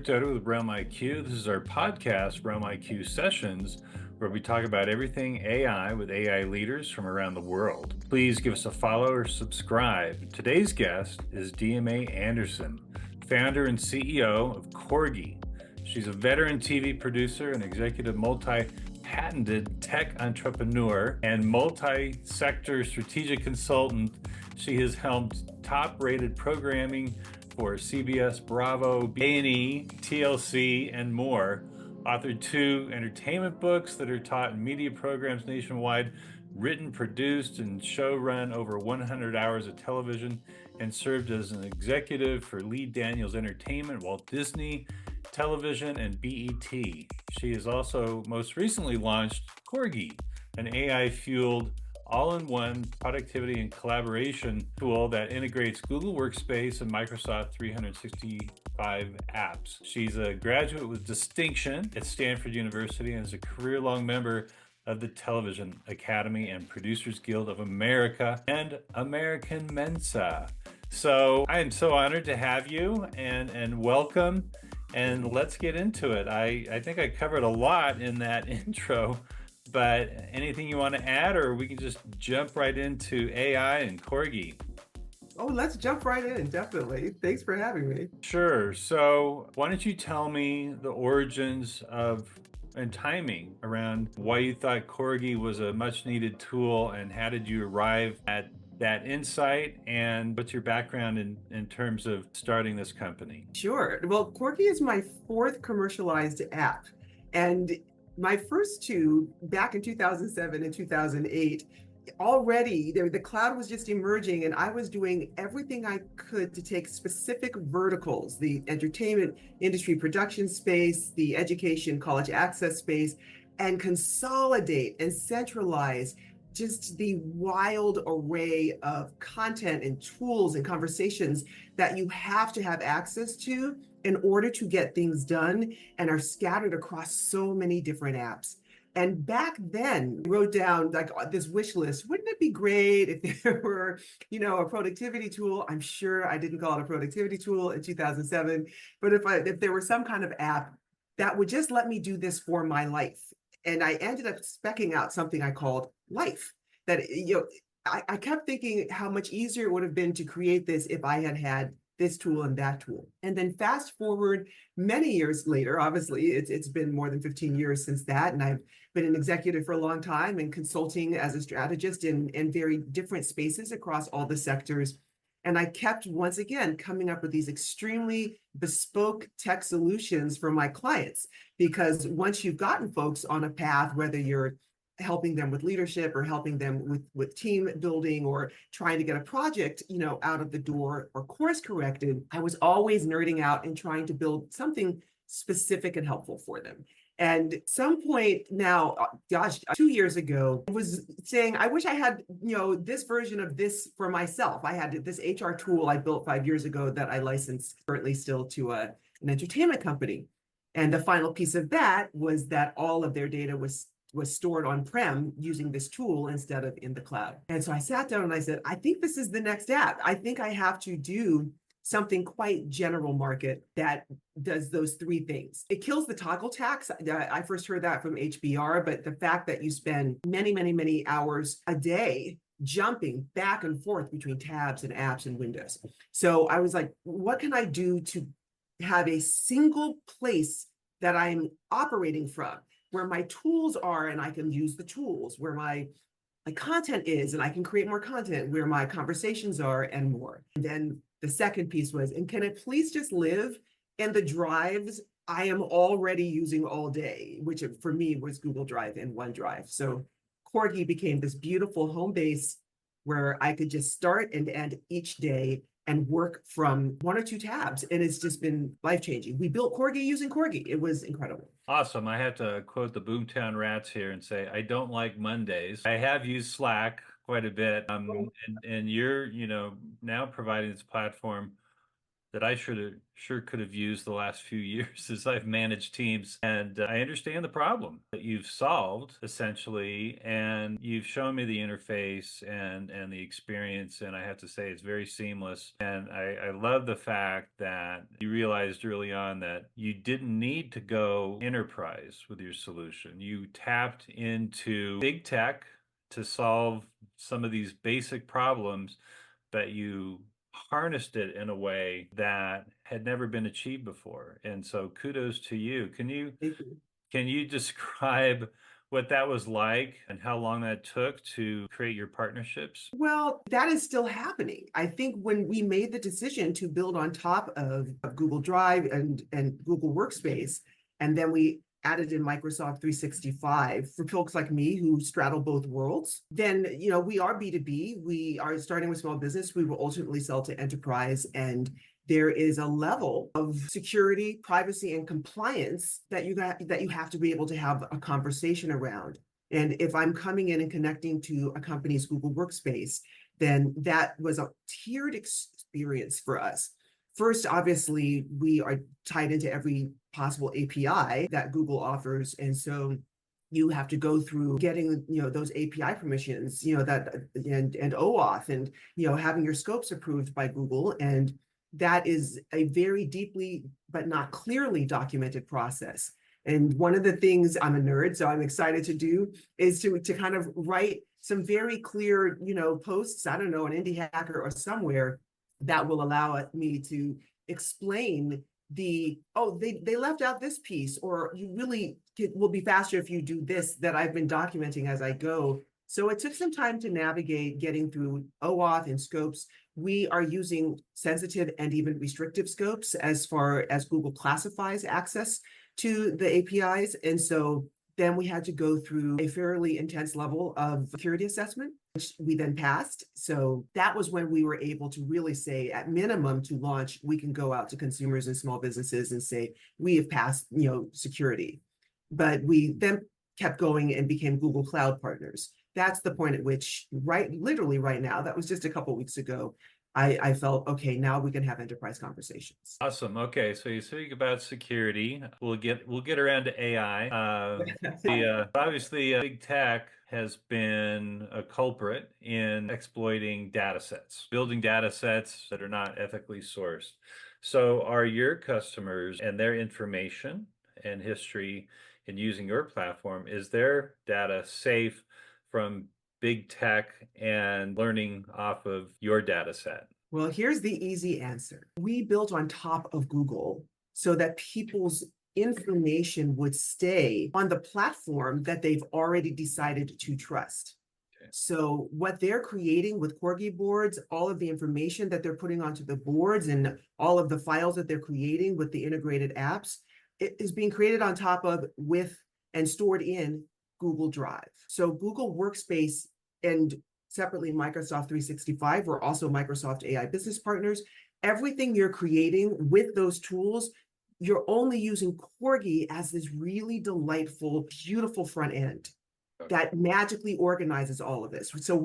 Doty with RealmIQ. This is our podcast, RealmIQ Sessions, where we talk about everything AI with AI leaders from around the world. Please give us a follow or subscribe. Today's guest is DMA Anderson, founder and CEO of Korgi. She's a veteran TV producer and executive multi-patented tech entrepreneur and multi-sector strategic consultant. She has helmed top-rated programming for CBS, Bravo, A&E, TLC, and more. Authored 2 entertainment books that are taught in media programs nationwide, written, produced, and show run over 100 hours of television, and served as an executive for Lee Daniels Entertainment, Walt Disney Television, and BET. She has also most recently launched Korgi, an AI-fueled all-in-one productivity and collaboration tool that integrates Google Workspace and Microsoft 365 apps. She's a graduate with distinction at Stanford University and is a career-long member of the Television Academy and Producers Guild of America and American Mensa. So I am so honored to have you and welcome, and let's get into it. I think I covered a lot in that intro, but anything you want to add, or we can just jump right into AI and Korgi? Oh, let's jump right in, definitely. Thanks for having me. Sure. So why don't you tell me the origins of and timing around why you thought Korgi was a much needed tool, and how did you arrive at that insight, and what's your background in terms of starting this company? Sure. Well, Korgi is my 4th commercialized app. And my first 2, back in 2007 and 2008, already the cloud was just emerging, and I was doing everything I could to take specific verticals, the entertainment industry production space, the education college access space, and consolidate and centralize just the wild array of content and tools and conversations that you have to have access to in order to get things done, and are scattered across so many different apps. And back then, I wrote down like this wish list. Wouldn't it be great if there were, a productivity tool? I'm sure I didn't call it a productivity tool in 2007, but if there were some kind of app that would just let me do this for my life. And I ended up specking out something I called Life. That, I kept thinking how much easier it would have been to create this if I had had this tool and that tool. And then fast forward many years later, obviously it's been more than 15 years since that. And I've been an executive for a long time and consulting as a strategist in very different spaces across all the sectors. And I kept, once again, coming up with these extremely bespoke tech solutions for my clients. Because once you've gotten folks on a path, whether you're helping them with leadership or helping them with team building or trying to get a project, out of the door or course corrected, I was always nerding out and trying to build something specific and helpful for them. And at some point now, 2 years ago, I was saying, I wish I had, this version of this for myself. I had this HR tool I built 5 years ago that I license currently still to an entertainment company. And the final piece of that was that all of their data was stored on-prem using this tool instead of in the cloud. And so I sat down and I said, I think this is the next app. I think I have to do something quite general market that does those 3 things. It kills the toggle tax. I first heard that from HBR, but the fact that you spend many, many, many hours a day jumping back and forth between tabs and apps and windows. So I was like, what can I do to have a single place that I'm operating from, where my tools are and I can use the tools, where my content is and I can create more content, where my conversations are, and more. And then the second piece was, and can it please just live in the drives I am already using all day, which for me was Google Drive and OneDrive. So Korgi became this beautiful home base where I could just start and end each day and work from 1 or 2 tabs. And it's just been life-changing. We built Korgi using Korgi. It was incredible. Awesome. I have to quote the Boomtown Rats here and say, I don't like Mondays. I have used Slack quite a bit. And you're, now providing this platform that I sure could have used the last few years as I've managed teams. And I understand the problem that you've solved essentially, and you've shown me the interface and the experience. And I have to say it's very seamless. And I love the fact that you realized early on that you didn't need to go enterprise with your solution. You tapped into big tech to solve some of these basic problems, that you harnessed it in a way that had never been achieved before. And so kudos to you. Can you describe what that was like and how long that took to create your partnerships? Well, that is still happening. I think when we made the decision to build on top of Google Drive and Google Workspace, and then we added in Microsoft 365 for folks like me who straddle both worlds, then we are B2B. We are starting with small business. We will ultimately sell to enterprise, and there is a level of security, privacy, and compliance that you have to be able to have a conversation around. And if I'm coming in and connecting to a company's Google Workspace, then that was a tiered experience for us. First, obviously, we are tied into every possible API that Google offers. And so you have to go through getting, those API permissions, that and OAuth and, having your scopes approved by Google. And that is a very deeply but not clearly documented process. And one of the things, I'm a nerd, so I'm excited to do, is to kind of write some very clear, posts, I don't know, an indie hacker or somewhere, that will allow me to explain they left out this piece, or it will be faster if you do this, that I've been documenting as I go. So it took some time to navigate getting through OAuth and scopes. We are using sensitive and even restrictive scopes as far as Google classifies access to the APIs. And so then we had to go through a fairly intense level of security assessment, which we then passed. So that was when we were able to really say, at minimum to launch, we can go out to consumers and small businesses and say, we have passed, security. But we then kept going and became Google Cloud partners. That's the point at which, literally right now, that was just a couple of weeks ago, I felt, okay, now we can have enterprise conversations. Awesome. Okay, so you speak about security. We'll get around to AI. Obviously, big tech has been a culprit in exploiting data sets, building data sets that are not ethically sourced. So, are your customers and their information and history in using your platform, is their data safe from big tech and learning off of your data set? Well, here's the easy answer. We built on top of Google so that people's information would stay on the platform that they've already decided to trust. Okay. So what they're creating with Korgi boards, all of the information that they're putting onto the boards and all of the files that they're creating with the integrated apps, it is being created on top of, with, and stored in Google Drive. So Google Workspace and separately Microsoft 365, we're also Microsoft AI business partners. Everything you're creating with those tools, you're only using Korgi as this really delightful, beautiful front end that magically organizes all of this. So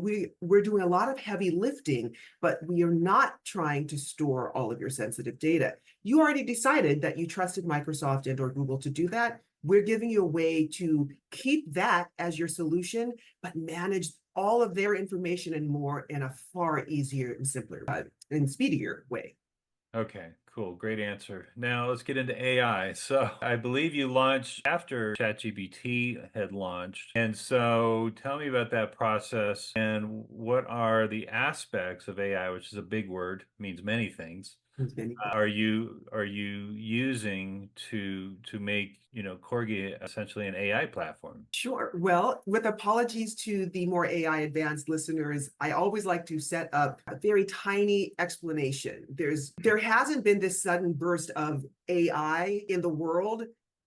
we're doing a lot of heavy lifting, but we are not trying to store all of your sensitive data. You already decided that you trusted Microsoft and or Google to do that. We're giving you a way to keep that as your solution, but manage all of their information and more in a far easier and simpler and speedier way. Okay, cool. Great answer. Now let's get into AI. So I believe you launched after ChatGPT had launched. And so tell me about that process and what are the aspects of AI, which is a big word, means many things. Are you using to make Korgi essentially an AI platform? Sure. Well, with apologies to the more AI advanced listeners, I always like to set up a very tiny explanation. There hasn't been this sudden burst of AI in the world.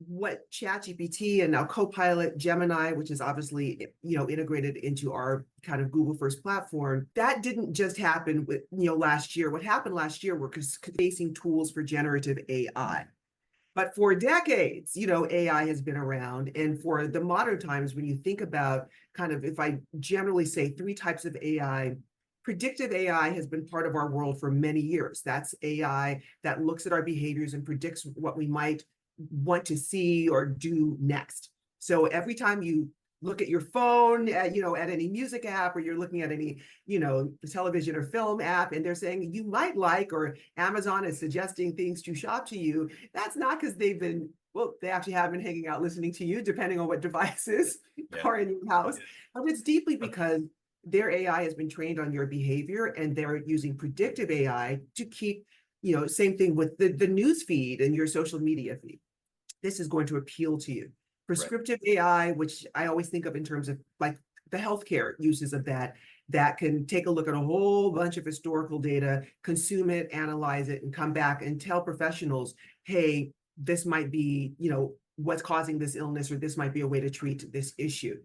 What ChatGPT and now Copilot, Gemini, which is obviously integrated into our kind of Google first platform, that didn't just happen with last year. What happened last year were facing tools for generative AI. But for decades, AI has been around. And for the modern times, when you think about kind of, if I generally say three types of AI predictive AI has been part of our world for many years. That's AI that looks at our behaviors and predicts what we might want to see or do next. So every time you look at your phone, at any music app, or you're looking at any, television or film app, and they're saying you might like, or Amazon is suggesting things to shop to you, that's not because they actually have been hanging out listening to you, depending on what devices Yeah. are in your house. But it's deeply because their AI has been trained on your behavior, and they're using predictive AI to keep, same thing with the news feed and your social media feed. This is going to appeal to you. Right. Prescriptive AI, which I always think of in terms of like the healthcare uses of that can take a look at a whole bunch of historical data, consume it, analyze it, and come back and tell professionals, hey, this might be, what's causing this illness, or this might be a way to treat this issue.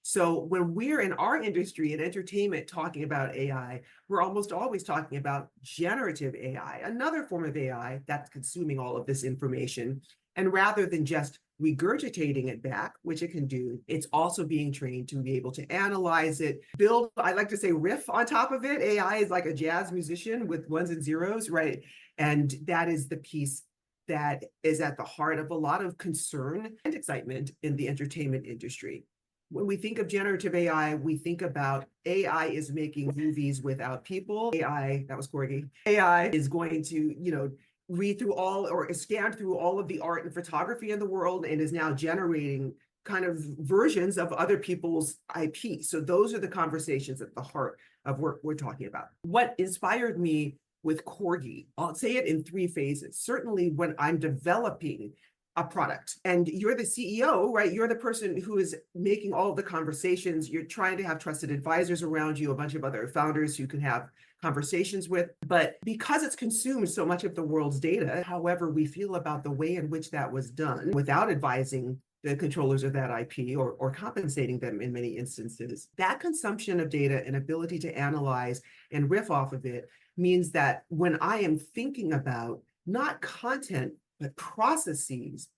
So when we're in our industry in entertainment talking about AI, we're almost always talking about generative AI, another form of AI that's consuming all of this information. And rather than just regurgitating it back, which it can do, it's also being trained to be able to analyze it, build, I like to say, riff on top of it. AI is like a jazz musician with ones and zeros, right? And that is the piece that is at the heart of a lot of concern and excitement in the entertainment industry. When we think of generative AI, we think about AI is making movies without people. AI, that was Korgi. AI is going to, read through all or scan through all of the art and photography in the world and is now generating kind of versions of other people's IP. So those are the conversations at the heart of what we're talking about. What inspired me with Korgi, I'll say it in 3 phases. Certainly when I'm developing a product and you're the CEO, right? You're the person who is making all of the conversations. You're trying to have trusted advisors around you, a bunch of other founders who can have conversations with. But because it's consumed so much of the world's data, however we feel about the way in which that was done without advising the controllers of that IP or compensating them in many instances, that consumption of data and ability to analyze and riff off of it means that when I am thinking about not content, but processes,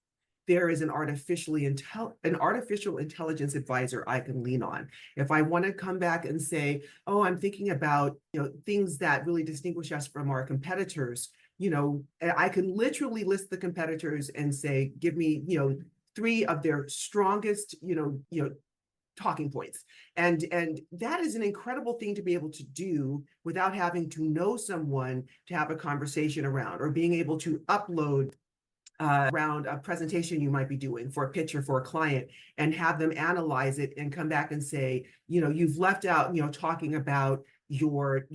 there is an artificial intelligence advisor I can lean on. If I want to come back and say, oh, I'm thinking about things that really distinguish us from our competitors, I can literally list the competitors and say, give me 3 of their strongest talking points. And that is an incredible thing to be able to do without having to know someone to have a conversation around, or being able to upload around a presentation you might be doing for a pitch or for a client, and have them analyze it and come back and say, you've left out, talking about your,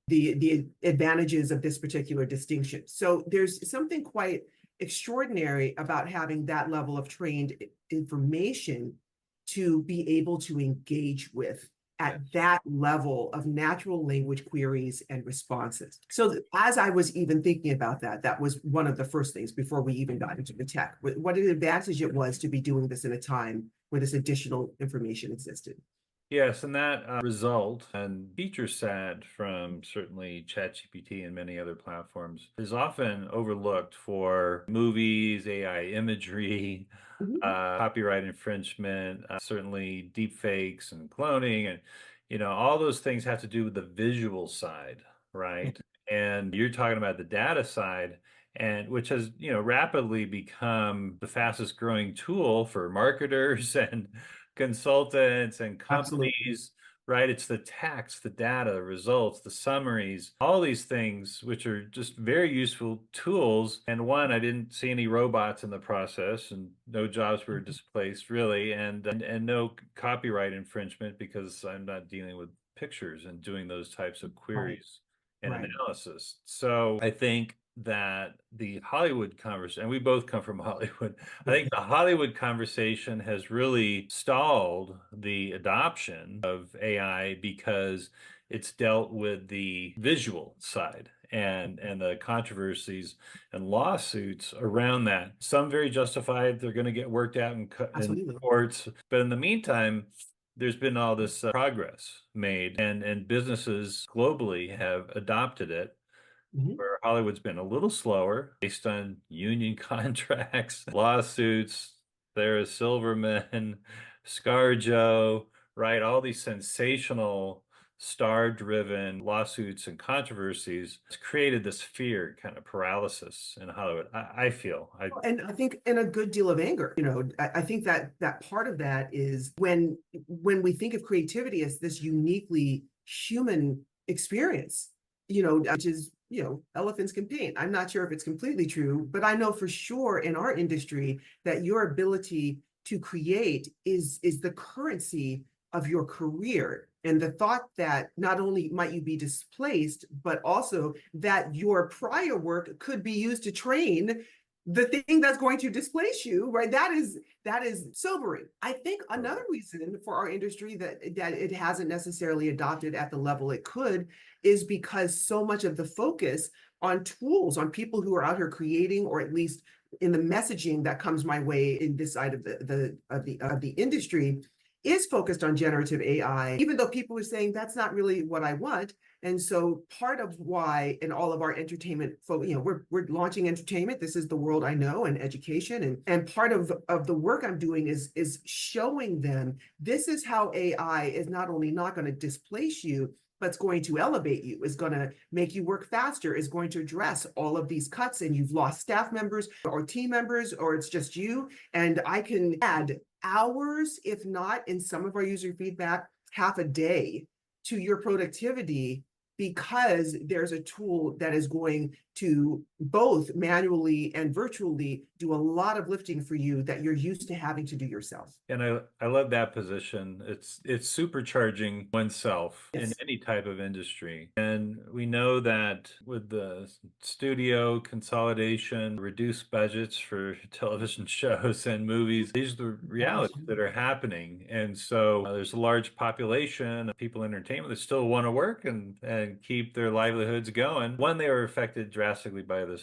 the advantages of this particular distinction. So there's something quite extraordinary about having that level of trained information to be able to engage with at that level of natural language queries and responses. So as I was even thinking about that, that was one of the first things before we even got into the tech, what an advantage it was to be doing this in a time where this additional information existed. Yes, and that result and feature set from certainly ChatGPT and many other platforms is often overlooked for movies, AI imagery, copyright infringement, certainly deep fakes and cloning, and all those things have to do with the visual side, right? And you're talking about the data side, and which has rapidly become the fastest growing tool for marketers and consultants and Absolutely. companies, right? It's the text, the data, the results, the summaries, all these things, which are just very useful tools. And one, I didn't see any robots in the process, and no jobs were displaced really, and no copyright infringement, because I'm not dealing with pictures and doing those types of queries and Right. analysis. So I think that the Hollywood conversation, and we both come from Hollywood, I think the Hollywood conversation has really stalled the adoption of AI because it's dealt with the visual side and the controversies and lawsuits around that. Some very justified, they're going to get worked out in Absolutely. courts. But in the meantime, there's been all this progress made, and businesses globally have adopted it, where Hollywood's been a little slower based on union contracts, lawsuits. There Silverman, ScarJo, right? All these sensational star-driven lawsuits and controversies, it's created this fear kind of paralysis in Hollywood. I feel. And I think, and a good deal of anger. I think that part of that is when we think of creativity as this uniquely human experience, which is, elephants can paint. I'm not sure if it's completely true, but I know for sure in our industry that your ability to create is the currency of your career. And the thought that not only might you be displaced, but also that your prior work could be used to train the thing that's going to displace you, right? That is sobering. I think another reason for our industry that it hasn't necessarily adopted at the level it could is because so much of the focus on tools, on people who are out here creating, or at least in the messaging that comes my way in this side of the industry, is focused on generative AI, even though people are saying that's not really what I want. And so part of why in all of our entertainment, we're launching entertainment. This is the world I know, and education. And part of the work I'm doing is showing them this is how AI is not only not going to displace you, but it's going to elevate you, is going to make you work faster, is going to address all of these cuts, and you've lost staff members or team members, or it's just you. And I can add hours, if not in some of our user feedback, half a day to your productivity, because there's a tool that is going to both manually and virtually do a lot of lifting for you that you're used to having to do yourself. And I love that position. It's supercharging oneself in any type of industry. And we know that with the studio consolidation, reduced budgets for television shows and movies, these are the realities that are happening. And so there's a large population of people in entertainment that still want to work and keep their livelihoods going. One, they were affected drastically by the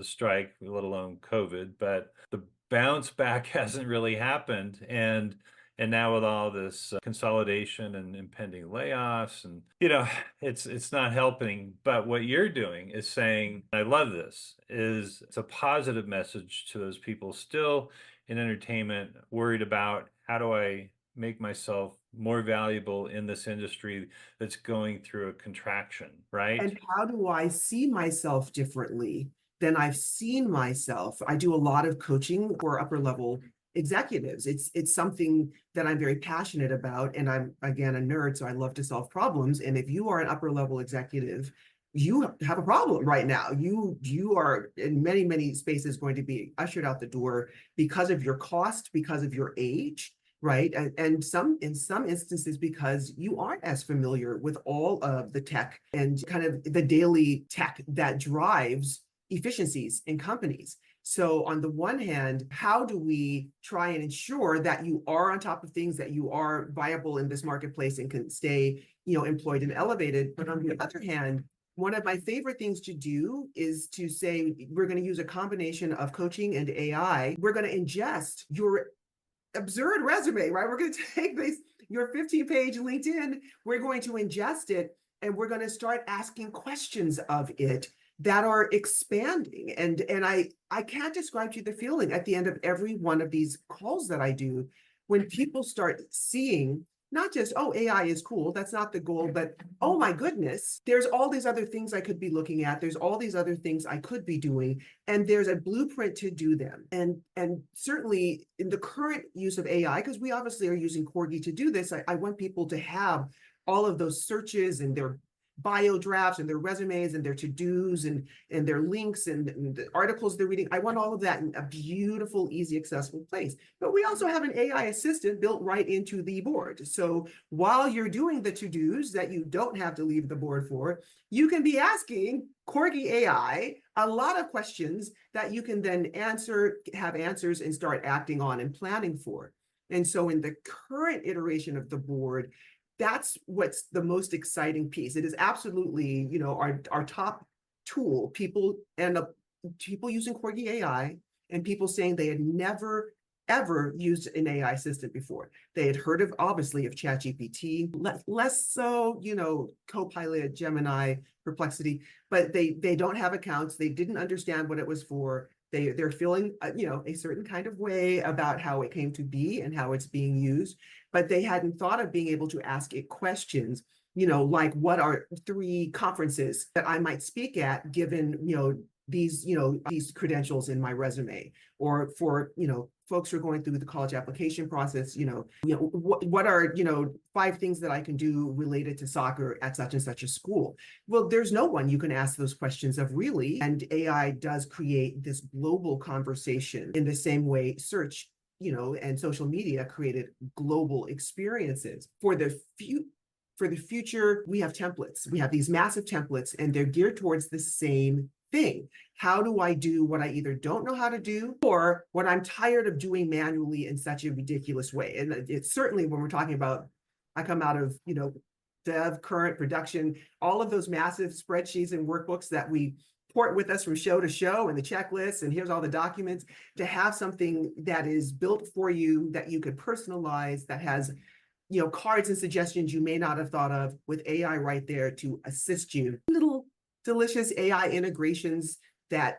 strike, let alone COVID, but the bounce back hasn't really happened. And now with all this consolidation and impending layoffs, and it's not helping. But what you're doing is saying, I love this, is it's a positive message to those people still in entertainment, worried about how do I make myself more valuable in this industry that's going through a contraction, right? And how do I see myself differently than I've seen myself? I do a lot of coaching for upper level executives. It's something that I'm very passionate about. And I'm, again, a nerd, so I love to solve problems. And if you are an upper level executive, you have a problem right now. You are in many spaces going to be ushered out the door because of your cost, because of your age, right? And in some instances, because you aren't as familiar with all of the tech and kind of the daily tech that drives efficiencies in companies. So on the one hand, how do we try and ensure that you are on top of things, that you are viable in this marketplace and can stay, employed and elevated? But on the other hand, one of my favorite things to do is to say, we're going to use a combination of coaching and AI. We're going to ingest your absurd resume, right? We're going to take your 15-page LinkedIn, we're going to ingest it, and we're going to start asking questions of it that are expanding. And I can't describe to you the feeling at the end of every one of these calls that I do, when people start seeing not just, oh, AI is cool, that's not the goal, but oh my goodness, there's all these other things I could be looking at. There's all these other things I could be doing, and there's a blueprint to do them. And certainly in the current use of AI, because we obviously are using Korgi to do this, I want people to have all of those searches and their bio drafts and their resumes and their to-dos and their links and the articles they're reading. I want all of that in a beautiful, easy, accessible place. But we also have an AI assistant built right into the board. So while you're doing the to-dos that you don't have to leave the board for, you can be asking Korgi AI a lot of questions that you can then have answers and start acting on and planning for. And so in the current iteration of the board, that's what's the most exciting piece. It is absolutely, our top tool. People using Korgi AI, and people saying they had never ever used an AI assistant before. They had heard of ChatGPT, less so, Copilot, Gemini, Perplexity, but they don't have accounts. They didn't understand what it was for. They're feeling, a certain kind of way about how it came to be and how it's being used, but they hadn't thought of being able to ask it questions like what are 3 conferences that I might speak at given, these credentials in my resume, or for, folks who are going through the college application process, what are, 5 things that I can do related to soccer at such and such a school. Well, there's no one you can ask those questions of, really. And AI does create this global conversation in the same way search, and social media created global experiences. For the future, we have templates. We have these massive templates, and they're geared towards the same thing. How do I do what I either don't know how to do, or what I'm tired of doing manually in such a ridiculous way? And it's certainly, when we're talking about, I come out of, dev, current, production, all of those massive spreadsheets and workbooks that we port with us from show to show, and the checklists, and here's all the documents. To have something that is built for you, that you could personalize, that has cards and suggestions you may not have thought of, with AI right there to assist you. Little delicious AI integrations that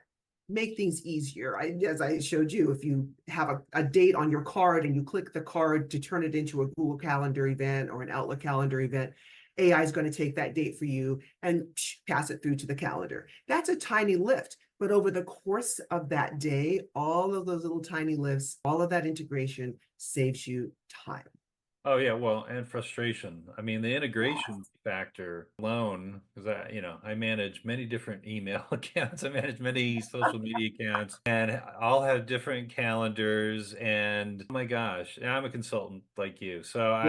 make things easier. As I showed you, if you have a date on your card and you click the card to turn it into a Google Calendar event or an Outlook calendar event, AI is going to take that date for you and pass it through to the calendar. That's a tiny lift. But over the course of that day, all of those little tiny lifts, all of that integration saves you time. Oh yeah, well, and frustration. I mean, the integration factor alone, because I manage many different email accounts. I manage many social media accounts, and all have different calendars. And oh my gosh, and I'm a consultant like you, so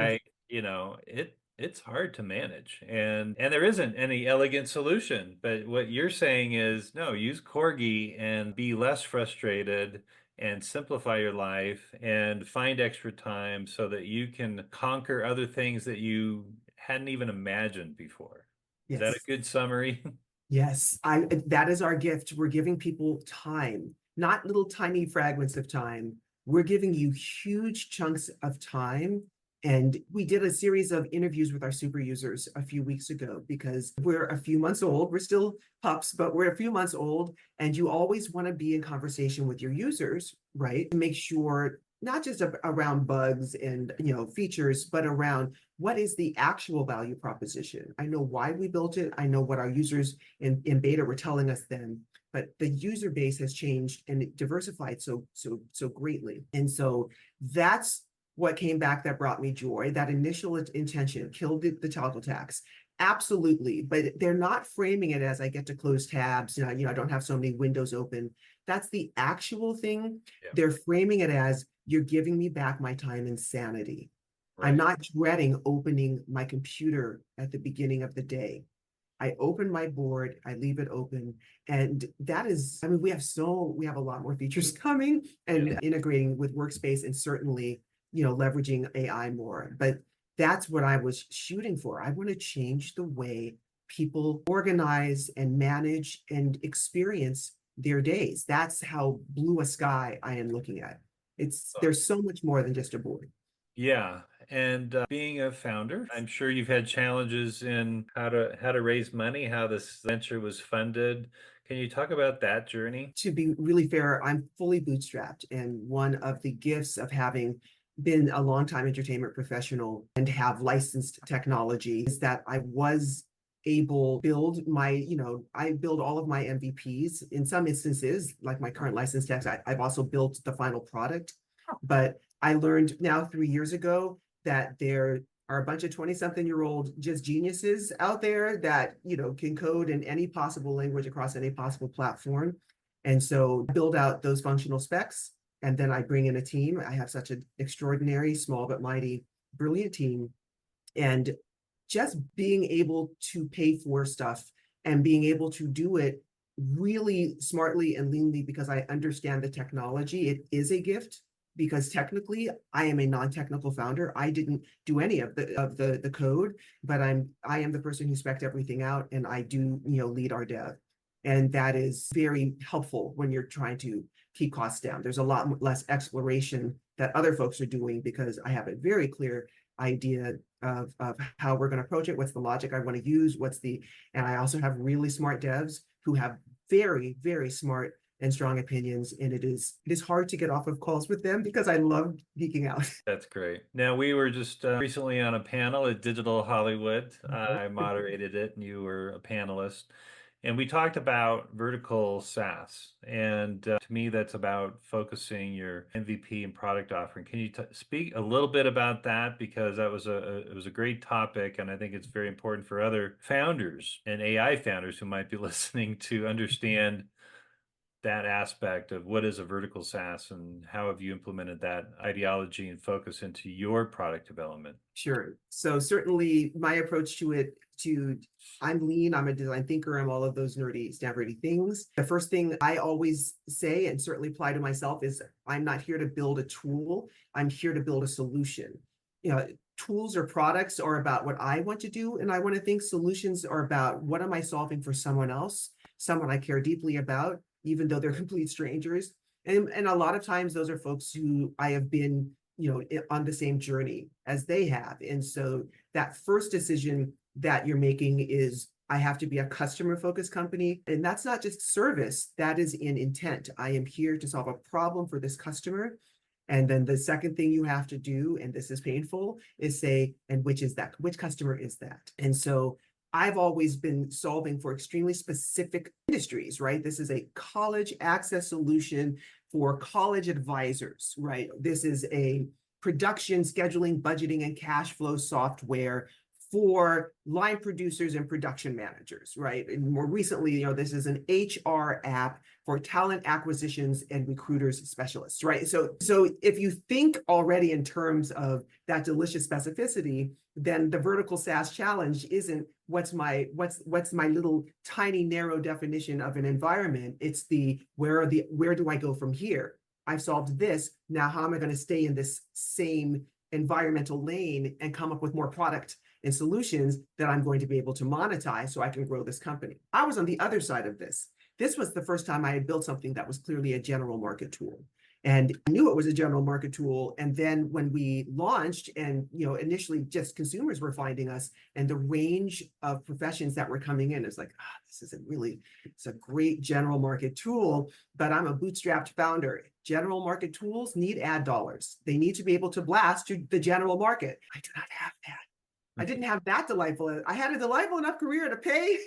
Yes. it's hard to manage, and there isn't any elegant solution. But what you're saying is, no, use Corgi and be less frustrated, and simplify your life and find extra time so that you can conquer other things that you hadn't even imagined before. Is that a Yes. good summary? Yes, that is our gift. We're giving people time, not little tiny fragments of time. We're giving you huge chunks of time. And we did a series of interviews with our super users a few weeks ago, because we're a few months old. We're still pups, but we're a few months old. And you always want to be in conversation with your users, right? To make sure, not just around bugs and features, but around what is the actual value proposition. I know why we built it. I know what our users in beta were telling us then, but the user base has changed and it diversified so greatly. And so that's what came back that brought me joy. That initial intention killed the telco tax. Absolutely. But they're not framing it as, I get to close tabs, I don't have so many windows open. That's the actual thing. Yeah. They're framing it as, you're giving me back my time and sanity. Right. I'm not dreading opening my computer at the beginning of the day. I open my board, I leave it open. And that is, we have a lot more features coming, and integrating with Workspace, and certainly, leveraging AI more. But that's what I was shooting for. I want to change the way people organize and manage and experience their days. That's how blue a sky I am looking at. There's so much more than just a board. Yeah, and being a founder, I'm sure you've had challenges in how to raise money, how this venture was funded. Can you talk about that journey? To be really fair, I'm fully bootstrapped. And one of the gifts of having been a longtime entertainment professional and have licensed technology is that I was able to build I build all of my MVPs. In some instances, like my current license tax, I've also built the final product. But I learned now 3 years ago that there are a bunch of 20-something-year-old just geniuses out there that, can code in any possible language across any possible platform. And so build out those functional specs. And then I bring in a team. I have such an extraordinary, small but mighty, brilliant team. And just being able to pay for stuff and being able to do it really smartly and leanly, because I understand the technology, it is a gift. Because technically, I am a non-technical founder. I didn't do any of the code, but I am the person who spec'd everything out, and I do lead our dev, and that is very helpful when you're trying to keep costs down. There's a lot less exploration that other folks are doing, because I have a very clear idea of how we're going to approach it, what's the logic I want to use, and I also have really smart devs who have very, very smart and strong opinions. And it is hard to get off of calls with them because I love geeking out. That's great. Now, we were just recently on a panel at Digital Hollywood. I moderated it, and you were a panelist. And we talked about vertical SaaS. And to me, that's about focusing your MVP and product offering. Can you speak a little bit about that? Because that was it was a great topic, and I think it's very important for other founders and AI founders who might be listening to understand that aspect of what is a vertical SaaS and how have you implemented that ideology and focus into your product development? Sure. So certainly my approach to it, I'm lean, I'm a design thinker, I'm all of those nerdy, Stanfordy things. The first thing I always say and certainly apply to myself is I'm not here to build a tool, I'm here to build a solution. Tools or products are about what I want to do, and I want to think solutions are about what am I solving for someone else, someone I care deeply about, even though they're complete strangers. And a lot of times those are folks who I have been, on the same journey as they have. And so that first decision that you're making is I have to be a customer-focused company. And that's not just service, that is in intent. I am here to solve a problem for this customer. And then the second thing you have to do, and this is painful, is say, and which is that? Which customer is that? And so I've always been solving for extremely specific industries, right? This is a college access solution for college advisors, right? This is a production, scheduling, budgeting, and cash flow software for line producers and production managers, right? And more recently, this is an HR app for talent acquisitions and recruiters specialists, right? So if you think already in terms of that delicious specificity, then the vertical SaaS challenge isn't what's my little tiny narrow definition of an environment. It's where do I go from here? I've solved this. Now, how am I going to stay in this same environmental lane and come up with more product and solutions that I'm going to be able to monetize so I can grow this company? I was on the other side of this. This was the first time I had built something that was clearly a general market tool. And I knew it was a general market tool. And then when we launched and, initially just consumers were finding us and the range of professions that were coming in, it's like, it's a great general market tool, but I'm a bootstrapped founder. General market tools need ad dollars. They need to be able to blast to the general market. I do not have that. I didn't have that delightful. I had a delightful enough career to pay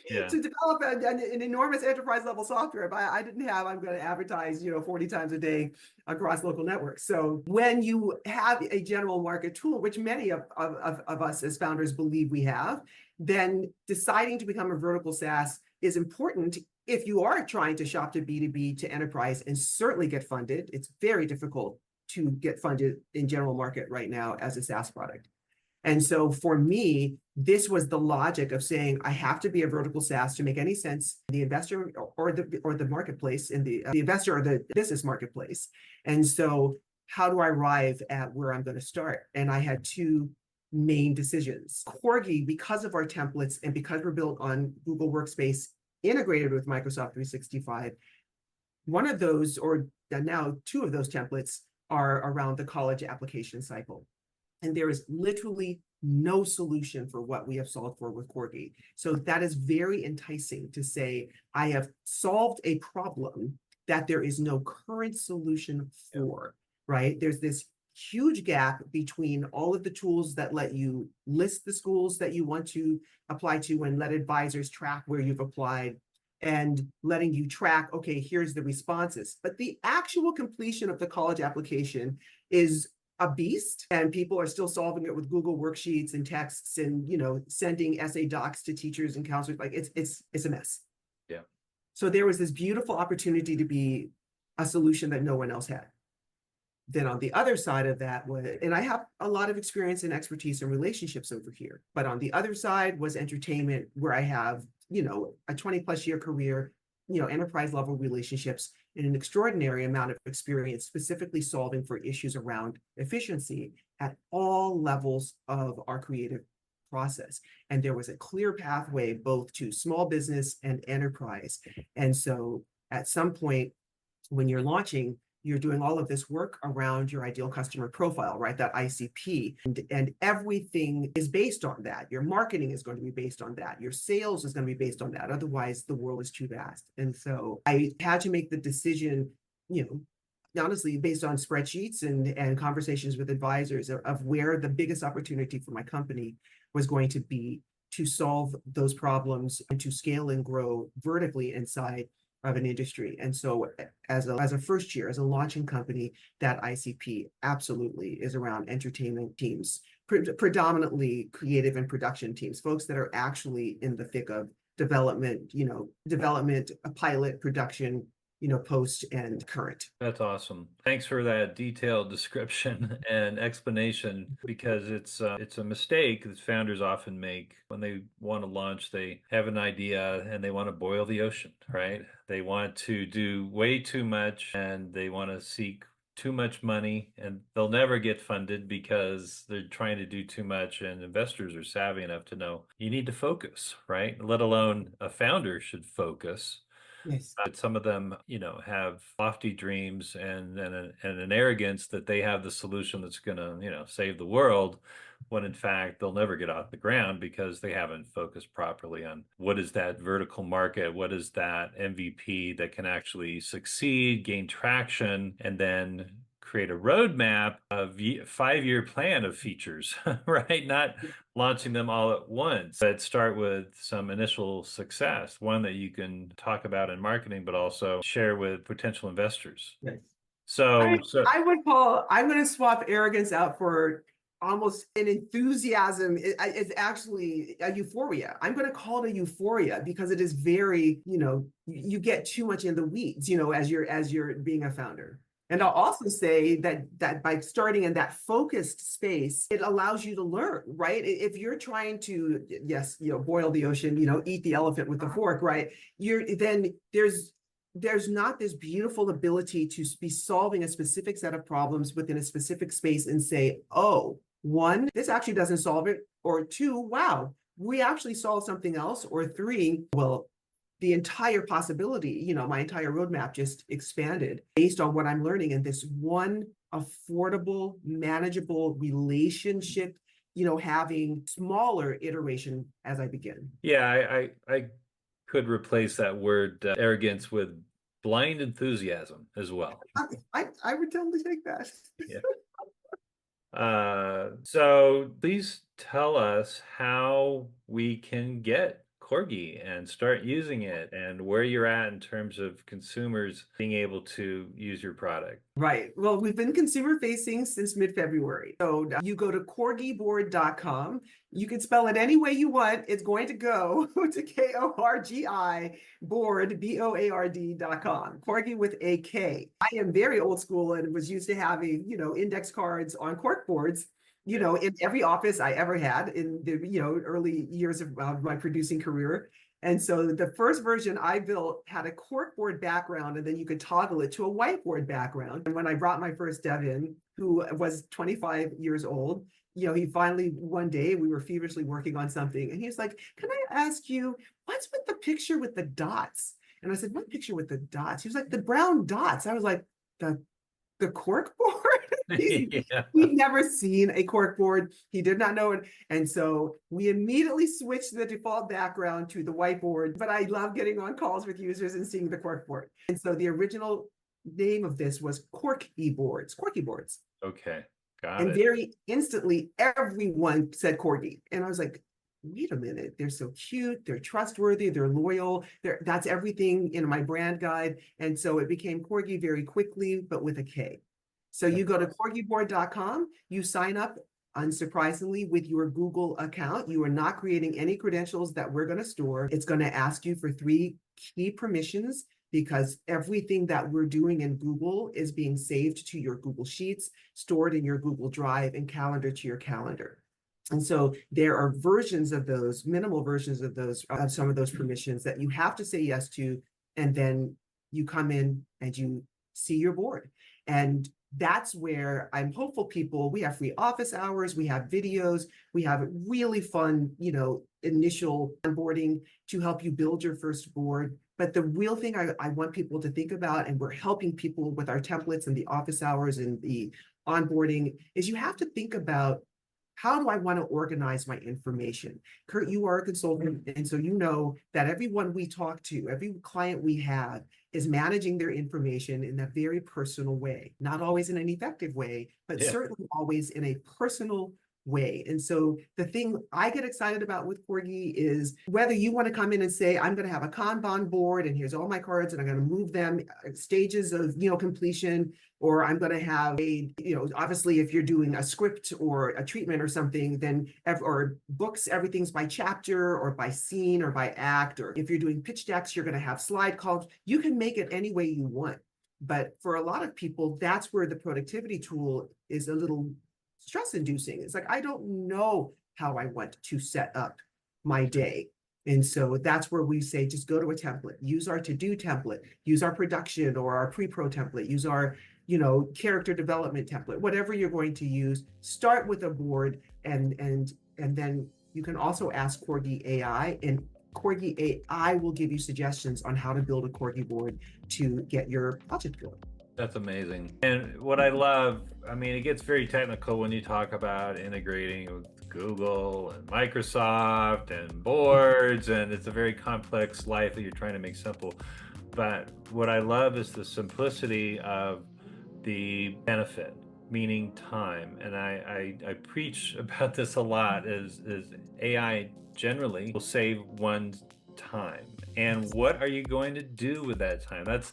to develop an enormous enterprise level software, but I didn't have, I'm going to advertise, 40 times a day across local networks. So when you have a general market tool, which many of us as founders believe we have, then deciding to become a vertical SaaS is important if you are trying to shop to B2B to enterprise and certainly get funded. It's very difficult to get funded in general market right now as a SaaS product. And so for me, this was the logic of saying I have to be a vertical SaaS to make any sense. The investor or the marketplace in the investor or the business marketplace. And so how do I arrive at where I'm going to start? And I had two main decisions. Korgi, because of our templates and because we're built on Google Workspace integrated with Microsoft 365, one of those, or now two of those templates, are around the college application cycle. And there is literally no solution for what we have solved for with Korgi. So that is very enticing to say, I have solved a problem that there is no current solution for, right? There's this huge gap between all of the tools that let you list the schools that you want to apply to and let advisors track where you've applied and letting you track, okay, here's the responses. But the actual completion of the college application is a beast, and people are still solving it with Google worksheets and texts and sending essay docs to teachers and counselors. Like it's a mess. Yeah. So there was this beautiful opportunity to be a solution that no one else had. Then on the other side of that was, and I have a lot of experience and expertise in relationships over here, but on the other side was entertainment, where I have a 20+ year career, enterprise level relationships, and an extraordinary amount of experience specifically solving for issues around efficiency at all levels of our creative process. And there was a clear pathway both to small business and enterprise. And so at some point when you're launching, you're doing all of this work around your ideal customer profile, right? That ICP. And everything is based on that. Your marketing is going to be based on that. Your sales is going to be based on that. Otherwise, the world is too vast. And so I had to make the decision, honestly, based on spreadsheets and conversations with advisors of where the biggest opportunity for my company was going to be to solve those problems and to scale and grow vertically inside of an industry. And so as a first year, as a launching company, that ICP absolutely is around entertainment teams, predominantly creative and production teams, folks that are actually in the thick of development, a pilot, production, post and current. That's awesome. Thanks for that detailed description and explanation, because it's a mistake that founders often make when they want to launch. They have an idea and they want to boil the ocean, right? They want to do way too much and they want to seek too much money, and they'll never get funded because they're trying to do too much, and investors are savvy enough to know you need to focus, right? Let alone a founder should focus. Yes. But some of them, have lofty dreams and an arrogance that they have the solution that's going to, save the world, when in fact they'll never get off the ground because they haven't focused properly on what is that vertical market, what is that MVP that can actually succeed, gain traction, and then create a roadmap of 5-year plan of features, right? Not launching them all at once, but start with some initial success, one that you can talk about in marketing, but also share with potential investors. Yes. So I'm going to swap arrogance out for almost an enthusiasm. It's actually a euphoria. I'm going to call it a euphoria because it is very, you get too much in the weeds, as you're being a founder. And I'll also say that by starting in that focused space, it allows you to learn, right? If you're trying to, yes, boil the ocean, eat the elephant with the fork, right? Then there's not this beautiful ability to be solving a specific set of problems within a specific space and say, oh, 1, this actually doesn't solve it, or 2, wow, we actually solved something else, or 3, well, the entire possibility, my entire roadmap just expanded based on what I'm learning in this one affordable, manageable relationship, having smaller iteration as I begin. Yeah, I could replace that word arrogance with blind enthusiasm as well. I would totally take that. Yeah. So please tell us how we can get Korgi and start using it, and where you're at in terms of consumers being able to use your product. Right. Well, we've been consumer facing since mid-February. So you go to korgiboard.com. You can spell it any way you want. It's going to go to KORGI board, BOARD.com. Korgi with a K. I am very old school and was used to having, index cards on cork boards, in every office I ever had in the, early years of my producing career. And so the first version I built had a corkboard background, and then you could toggle it to a whiteboard background. And when I brought my first dev in, who was 25 years old, he finally, one day, we were feverishly working on something, and he was like, can I ask you, what's with the picture with the dots? And I said, what picture with the dots? He was like, the brown dots. I was like, the cork board? He'd never seen a cork board. He did not know it. And so we immediately switched the default background to the whiteboard. But I love getting on calls with users and seeing the cork board. And so the original name of this was Korgi boards. Okay, got and it. Very instantly, everyone said Korgi. And I was like, wait a minute, they're so cute, they're trustworthy, they're loyal, that's everything in my brand guide. And so it became Korgi very quickly, but with a K. So you go to korgiboard.com, you sign up, unsurprisingly, with your Google account. You are not creating any credentials that we're going to store. It's going to ask you for 3 key permissions, because everything that we're doing in Google is being saved to your Google Sheets, stored in your Google Drive, and calendar to your calendar. And so there are versions of those, minimal versions of those, of some of those permissions that you have to say yes to, and then you come in and you see your board. And that's where I'm hopeful we have free office hours, we have videos, we have really fun, initial onboarding to help you build your first board. But the real thing I want people to think about, and we're helping people with our templates and the office hours and the onboarding, is you have to think about, how do I want to organize my information? Curt, you are a consultant, and so you know that everyone we talk to, every client we have, is managing their information in a very personal way. Not always in an effective way, but certainly always in a personal way. And so the thing I get excited about with Korgi is whether you want to come in and say, I'm going to have a Kanban board and here's all my cards and I'm going to move them stages of, completion, or I'm going to have a, obviously if you're doing a script or a treatment or something, then, or books, everything's by chapter or by scene or by act, or if you're doing pitch decks, you're going to have slide columns. You can make it any way you want. But for a lot of people, that's where the productivity tool is a little stress inducing. It's like, I don't know how I want to set up my day. And so that's where we say, just go to a template, use our to-do template, use our production or our pre-pro template, use our, character development template, whatever you're going to use, start with a board, and then you can also ask Korgi AI, and Korgi AI will give you suggestions on how to build a Korgi board to get your project going. That's amazing. And what I love, it gets very technical when you talk about integrating with Google and Microsoft and boards, and it's a very complex life that you're trying to make simple. But what I love is the simplicity of the benefit, meaning time. And I preach about this a lot, is AI generally will save one's time. And what are you going to do with that time? That's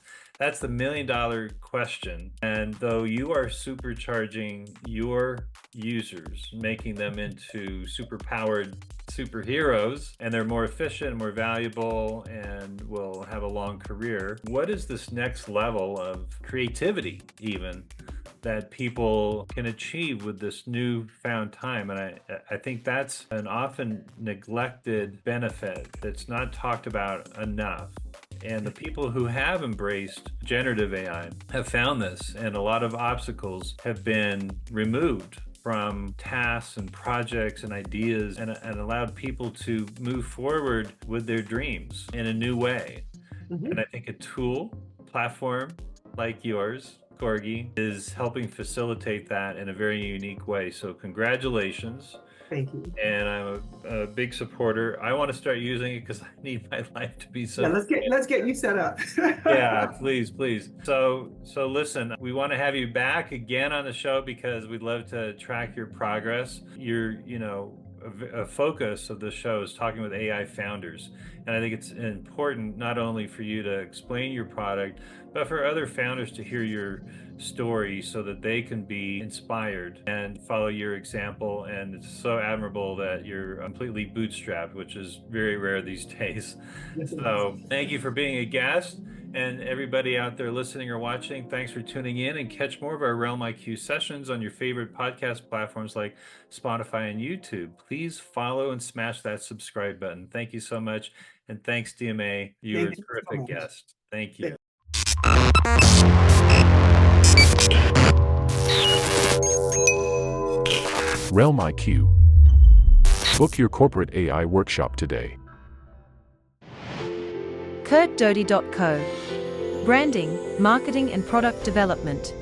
the $1 million question. And though you are supercharging your users, making them into superpowered superheroes, and they're more efficient, more valuable, and will have a long career, what is this next level of creativity even that people can achieve with this newfound time? And I think that's an often neglected benefit that's not talked about enough. And the people who have embraced generative AI have found this, and a lot of obstacles have been removed from tasks and projects and ideas, and allowed people to move forward with their dreams in a new way. Mm-hmm. And I think a tool, platform like yours, Korgi, is helping facilitate that in a very unique way. So congratulations. Thank you. And I'm a big supporter. I want to start using it because I need my life to be so. Yeah, let's get you set up. Yeah, please. So listen, we want to have you back again on the show because we'd love to track your progress. A focus of the show is talking with AI founders. And I think it's important not only for you to explain your product, but for other founders to hear your story so that they can be inspired and follow your example. And it's so admirable that you're completely bootstrapped, which is very rare these days. So thank you for being a guest. And everybody out there listening or watching, thanks for tuning in, and catch more of our RealmIQ sessions on your favorite podcast platforms like Spotify and YouTube. Please follow and smash that subscribe button. Thank you so much. And thanks, DMA. You're a terrific guest. Thank you. RealmIQ. Book your corporate AI workshop today. CurtDoty.co. Branding, marketing and product development.